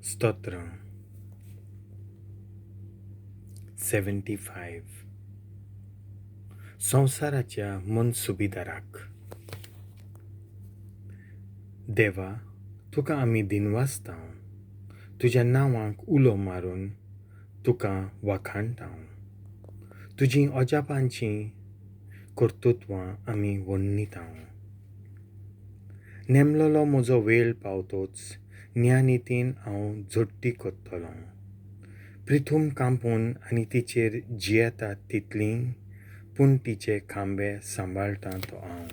स्तोत्र 75 संवसाराच्या मनसुबीदाराक. देवा, तुका आमी दीनवासतांव, तुज्या नांवाक उलो मारून तुका वाखाणटांव. तुजीं ओजापांचीं kortutvam आमी vornnitanv. नेमलोलो म्हजो वêll पावतोच neainitin हांव zhôddti कोत्तलों. पृथूम कांपून आनी तिचेर जियेता तितलीं, पूण तिचे खांबे सांबाळटां तो हांव.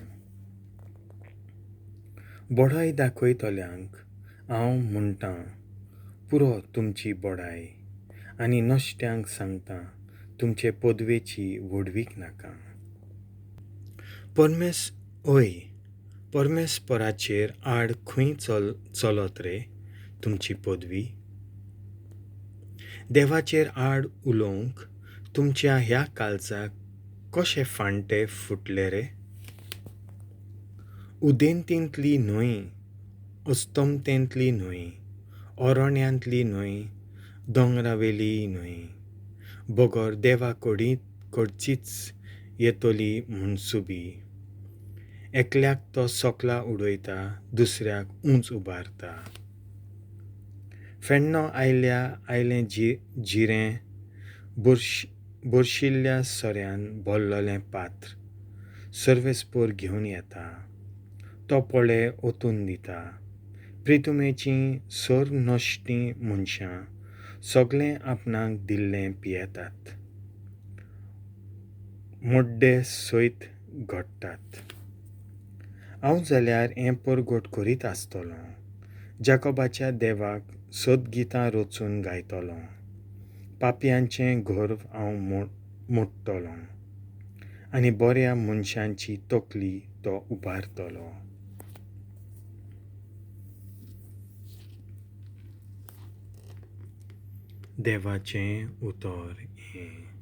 बोडाय दाखयतल्यांक हांव म्हणटां पुरो तुमची बोडाय, आनी नश्ट्यांक सांगतां तुमचे पदवेची व्हडवीक नाका. परमेस्पराचेर आड खंय चलत रे तुमची पदवी? देवाचेर आड उलोवंक तुमच्या ह्या काळजाक कशे फांटे फुटले रे? उदेंतेंतली न्हंय, अस्तमतेंतली न्हंय, अरण्यांतली न्हंय, dongram-veli-i न्हंय, बगर देवा कडचीच येतली monsubi. एकल्याक तो सोकला उडयता, दुसऱ्याक उंच उबारता. फेन्नो आयलें जिरें, बुरशिल्ल्या सोऱ्यान भरलोलें पात्र सर्वेस्पर घेवन येता. तो पोळे ओतून दिता. प्रितुमेचीं सर नश्टीं मनशां सगळें आपणाक दिल्लें पियेतात. मोड्डे सयत घडटात. हांव जाल्यार हें परगट करीत आसतलों. जाकोबाच्या देवाक सदगितां रचून गायतलों. पापयांचें घर हांव मोडटलों, आनी बऱ्या मनशांची तकली तो उबारतलो. देवाचें उतर हें.